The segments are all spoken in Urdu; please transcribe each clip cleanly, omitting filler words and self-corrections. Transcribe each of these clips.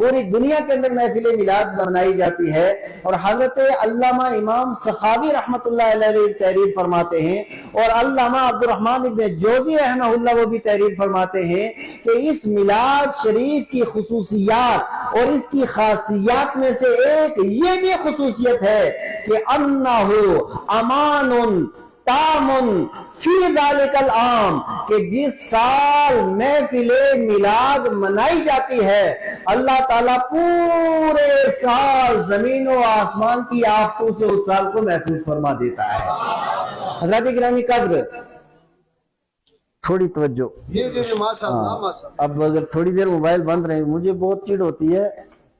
پوری دنیا کے اندر محفل میلاد منائی جاتی ہے۔ اور حضرت علامہ امام سخاوی رحمت اللہ علیہ تحریر فرماتے ہیں، اور علامہ عبد الرحمن ابن جوزی رحمہ اللہ وہ بھی تحریر فرماتے ہیں کہ اس میلاد شریف کی خصوصیات اور اس کی خاصیات میں سے ایک یہ بھی خصوصیت ہے کہ انہو امان تامن فی ذالک العام، کہ جس سال محفل میلاد منائی جاتی ہے اللہ تعالیٰ پورے سال زمین و آسمان کی آفتوں سے اس سال کو محفوظ فرما دیتا ہے۔ حضرات گرامی قدر، تھوڑی توجہ، اب اگر تھوڑی دیر موبائل بند رہے، مجھے بہت چڑ ہوتی ہے،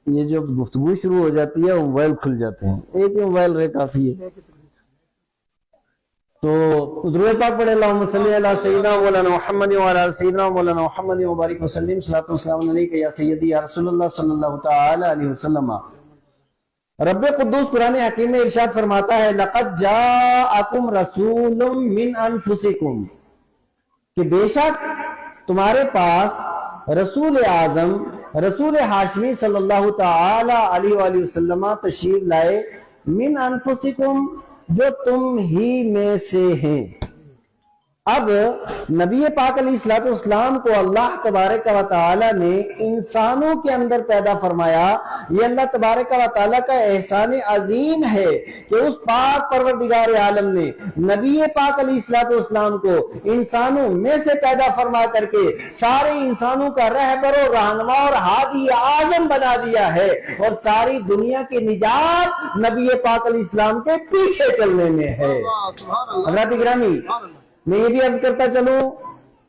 یہ جو گفتگو شروع ہو جاتی ہے موبائل کھل جاتے ہیں، ایک ہی موبائل رہے کافی ہے۔ تو درود پاک پڑھے اللہم صلی علی سیدنا مولانا محمد وعلی سیدنا مولانا محمد وبارک وسلم، صلاۃ و سلام علیکہ یا سیدی یا رسول اللہ صلی اللہ تعالی علیہ وسلم۔ رب قدوس قرآن حکیم میں ارشاد فرماتا ہے لقد جاءکم رسول من انفسکم، کہ بے شک تمہارے پاس رسول اعظم رسول ہاشمی صلی اللہ تعالی علیہ وآلہ وسلم تشریف لائے، من انفسکم، جو تم ہی میں سے ہیں۔ اب نبی پاک علیہ الصلوۃ والسلام کو اللہ تبارک و تعالی نے انسانوں کے اندر پیدا فرمایا، یہ اللہ تبارک و تعالی کا احسان عظیم ہے کہ اس پاک پروردگار عالم نے نبی پاک علیہ الصلوۃ والسلام کو انسانوں میں سے پیدا فرما کر کے سارے انسانوں کا رہبر و رہنما اور ہادی اعظم بنا دیا ہے، اور ساری دنیا کی نجات نبی پاک علیہ السلام کے پیچھے چلنے میں ہے۔ حضرات گرامی، میں یہ بھی عرض کرتا چلوں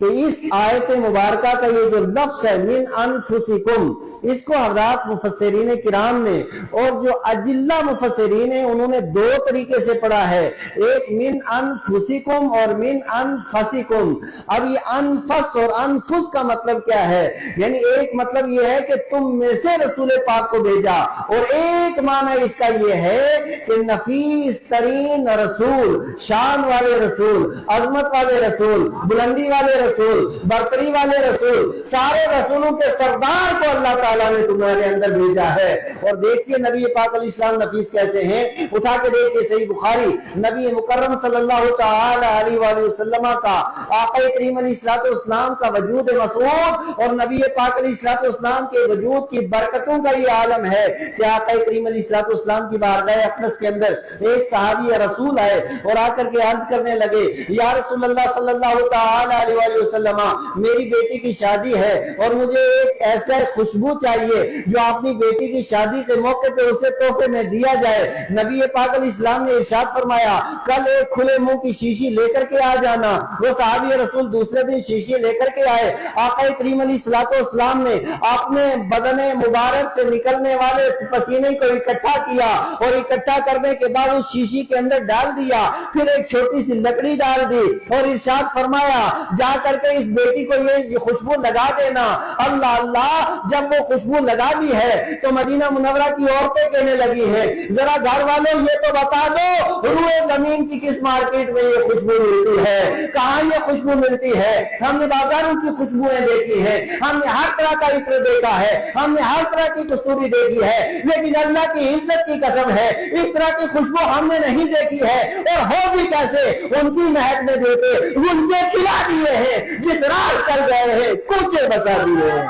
کہ اس آیت مبارکہ کا یہ جو لفظ ہے من انفسکم، اس کو حضرات مفسرین کرام نے اور جو اجلہ مفسرین ہیں انہوں نے دو طریقے سے پڑھا ہے، ایک من انفسکم اور من انفسکم۔ اب یہ انفس اور انفس کا مطلب کیا ہے؟ یعنی ایک مطلب یہ ہے کہ تم میں سے رسول پاک کو بھیجا، اور ایک معنی اس کا یہ ہے کہ نفیس ترین رسول، شان والے رسول، عظمت والے رسول، بلندی والے رسول، برتری والے رسول، سارے رسولوں کے سردار کو اللہ تعالیٰ نے تمہارے اندر بھیجا ہے۔ اور دیکھیے نبی پاک علیہ السلام نفیس کیسے ہیں، اٹھا کے دیکھیے صحیح بخاری، نبی مکرم صلی اللہ تعالی علیہ وآلہ وسلم کا، آقا کریم علیہ السلام کا وجود مسعود اور نبی پاک علیہ السلام کے وجود کی برکتوں کا یہ عالم ہے کہ آقا کریم علیہ السلام کی بارگاہ اقدس کے اندر ایک صحابی رسول آئے اور آ کر کے عرض کرنے لگے یا رسول اللہ صلی اللہ تعالی علیہ وآلہ وسلم، میری بیٹی کی شادی ہے اور مجھے ایک ایسا خوشبو چاہیے جو اپنی بیٹی کی شادی کے موقع پہ اسے تحفے میں دیا جائے۔ نبی پاک علیہ السلام نے ارشاد فرمایا کل ایک کھلے منہ کی شیشی لے کر کے آ جانا۔ وہ صحابی رسول دوسرے دن شیشی لے کر کے آئے، آقا کریم علیہ السلام نے اپنے بدن مبارک سے نکلنے والے پسینے کو اکٹھا کیا اور اکٹھا کرنے کے بعد اس شیشی کے اندر ڈال دیا، پھر ایک چھوٹی سی لکڑی ڈال دی اور ارشاد فرمایا جا کر کے اس بیٹی کو یہ خوشبو لگا دینا۔ اللہ اللہ، جب وہ خوشبو لگا دی ہے تو مدینہ منورہ کی عورتیں کہنے لگی ہیں ذرا گھر والوں یہ تو بتا دو روئے زمین کی کس مارکیٹ میں یہ خوشبو ملتی ہے، کہاں یہ خوشبو ملتی ہے؟ ہم نے بازاروں کی خوشبوئیں دیکھی ہیں، ہم نے ہر طرح کا عطر دیکھا ہے، ہم نے ہر طرح کی کستوری دیکھی ہے، لیکن اللہ کی عزت کی قسم ہے اس طرح کی خوشبو ہم نے نہیں دیکھی ہے، اور ہو بھی کیسے ان کی مہک میں دیتے گنجے کھلا دیے ہیں، جس راہ چل گئے ہیں کوچے بسا دیے ہیں۔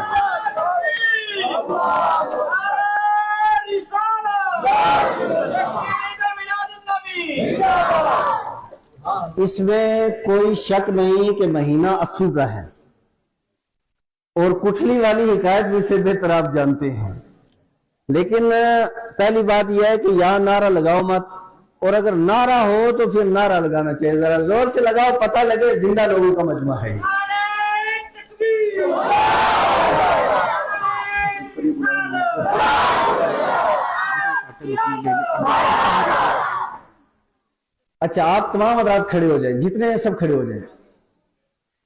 اس میں کوئی شک نہیں کہ مہینہ اسو کا ہے، اور کٹھلی والی حکایت بھی سے بہتر آپ جانتے ہیں، لیکن پہلی بات یہ ہے کہ یہاں نعرہ لگاؤ مت، اور اگر نعرہ ہو تو پھر نعرہ لگانا چاہیے، ذرا زور سے لگاؤ پتہ لگے زندہ لوگوں کا مجمع ہے۔ اچھا آپ تمام حضرات کھڑے ہو جائیں، جتنے ہیں سب کھڑے ہو جائیں،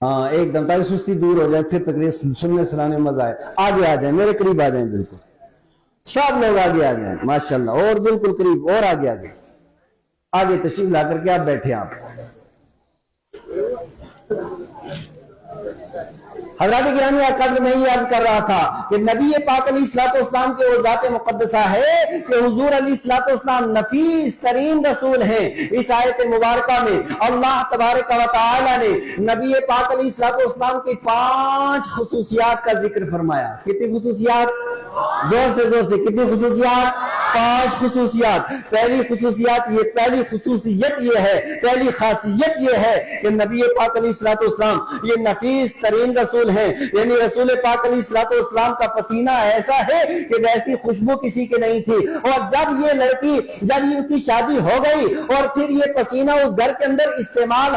ہاں ایک دم، تاکہ سستی دور ہو جائے، پھر تقریر سننے سنانے میں مزہ آئے۔ آگے آ جائیں، میرے قریب آ جائیں، بالکل سب لوگ آگے آ جائیں ماشاءاللہ، اور بالکل قریب، اور آگے آگے آگے تشریف لا کر کے آپ بیٹھے آپ۔ حضرات گرامی قدر میں یہ عرض کر رہا تھا کہ نبی پاک علیہ الصلوۃ والسلام کے وہ ذات مقدسہ ہے کہ حضور علیہ الصلوۃ والسلام نفیس ترین رسول ہیں۔ اس آیت مبارکہ میں اللہ تبارک و تعالی نے نبی پاک علیہ الصلوۃ والسلام کی 5 خصوصیات کا ذکر فرمایا۔ کتنی خصوصیات؟ زور سے کتنی خصوصیات؟ 5 خصوصیات۔ پہلی خصوصیت یہ ہے، پہلی خاصیت یہ ہے کہ نبی پاک علیہ الصلوۃ والسلام یہ نفیس ترین رسول ہیں، یعنی رسول پاک علیہ الصلوۃ والسلام کا پسینہ ایسا ہے کہ ویسی خوشبو کسی کے نہیں تھی۔ اور جب یہ لڑکی، جب اس کی شادی ہو گئی اور پھر یہ پسینہ اس گھر کے اندر استعمال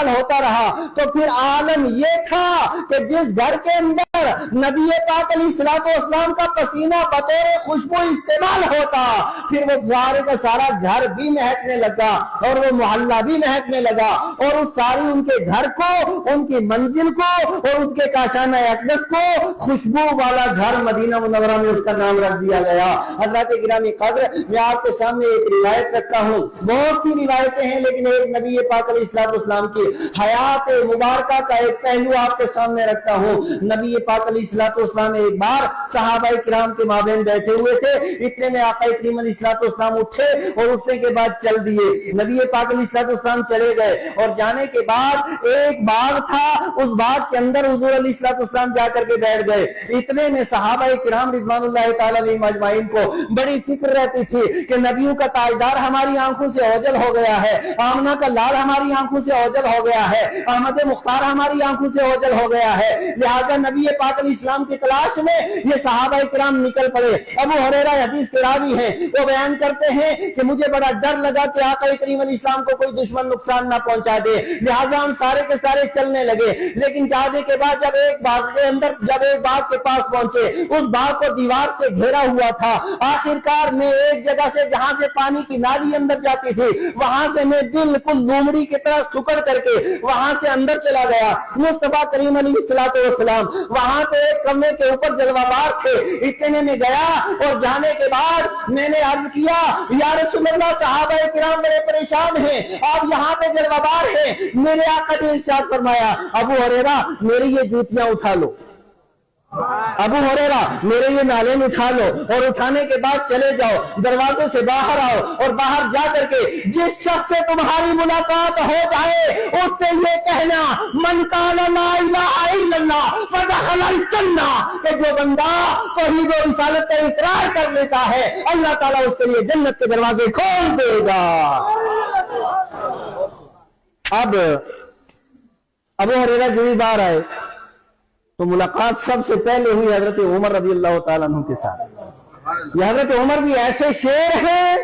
ہوتا رہا تو پھر عالم یہ تھا کہ جس گھر کے اندر نبی پاک علیہ الصلوۃ والسلام کا پسینہ بطور خوشبو استعمال ہوتا، پھر وہ سارے کا سارا گھر بھی مہکنے لگا اور وہ محلہ بھی مہکنے لگا، اور اس ساری ان کے گھر کو، ان کی منزل کو اور ان کے کاشانہ اقدس کو خوشبو والا گھر مدینہ منورہ میں اس کا نام رکھ دیا گیا۔ حضرات گرامی قدر، میں آپ کے سامنے ایک روایت رکھتا ہوں، بہت سی روایتیں ہیں لیکن ایک نبی پاک علیہ الصلوۃ والسلام کی حیات مبارکہ کا ایک پہلو آپ کے سامنے رکھتا ہوں۔ نبی پاک علیہ الصلوۃ والسلام ایک بار صحابہ کرام کے مابین بیٹھے ہوئے تھے، اتنے میں آقا کریم علیہ الصلوۃ والسلام اٹھے اور اٹھنے کے بعد چل دیے۔ نبی پاک علیہ الصلوۃ والسلام چلے گئے اور جانے کے بعد ایک باغ تھا، اس باغ کے اندر حضور علیہ الصلوۃ والسلام جا کر کے بیٹھ گئے۔ اتنے میں صحابہ کرام رضوان اللہ تعالی علیہم اجمعین کو بڑی فکر رہتی تھی کہ نبیوں کا تاجدار ہماری آنکھوں سے اوجھل ہو گیا ہے، آمنہ کا لال ہماری آنکھوں سے اوجھل ہو گیا ہے، احمد مختار ہماری آنکھوں سے اوجھل ہو گیا ہے، لہذا نبی پاک علیہ السلام کی تلاش میں یہ صحابہ کرام نکل پڑے۔ ابو ہریرہ حدیث کے راوی ہیں، وہ بیان کرتے ہیں کہ مجھے بڑا ڈر لگا کہ آقا کریم علیہ السلام کو کوئی دشمن نقصان نہ پہنچا دے، لہذا ہم سارے کے سارے چلنے لگے۔ لیکن جانے کے بعد جب ایک باغ کے پاس پہنچے، اس باغ کو دیوار سے گھیرا ہوا تھا۔ آخرکار میں ایک جگہ سے جہاں سے پانی کی نالی اندر جاتی تھی، وہاں سے میں بالکل لومڑی کی طرح سکڑ کر کے وہاں سے اندر چلا گیا۔ مصطفیٰ کریم علیہ الصلوۃ والسلام وہاں پہ ایک کمرے کے اوپر جلوہ بار تھے۔ اتنے میں گیا اور جانے کے بعد میں نے عرض کیا، یا رسول اللہ، صحابہ کرام بڑے پریشان ہیں، آپ یہاں پہ جلوہ بار ہیں۔ میرے آقا نے ارشاد فرمایا، ابو ہریرہ میری یہ جوتیاں اٹھا لو، ابو ہریرہ میرے یہ نالین اٹھا لو، اور اٹھانے کے بعد چلے جاؤ، دروازے سے باہر آؤ، اور باہر جا کر کے جس شخص سے تمہاری ملاقات ہو جائے اس سے یہ کہنا، من قال لا الہ الا اللہ فدخل الجنہ، کہ جو بندہ توحید و رسالت کا اقرار کر لیتا ہے اللہ تعالیٰ اس کے لیے جنت کے دروازے کھول دے گا۔ اب ابو ہریرہ جو بھی باہر آئے تو ملاقات سب سے پہلے ہوئی حضرت عمر رضی اللہ تعالیٰ عنہ کے ساتھ۔ یہ حضرت عمر بھی ایسے شیر ہیں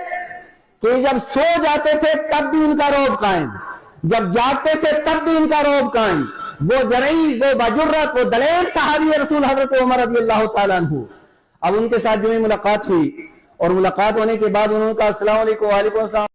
کہ جب سو جاتے تھے تب بھی ان کا رعب قائم، جب جاگتے تھے تب بھی ان کا رعب قائم۔ وہ جرئی، وہ بجرت، وہ دلیر صحابی رسول حضرت عمر رضی اللہ تعالیٰ عنہ۔ اب ان کے ساتھ جو ہی ملاقات ہوئی اور ملاقات ہونے کے بعد انہوں نے کہا، السلام علیکم۔ وعلیکم السلام۔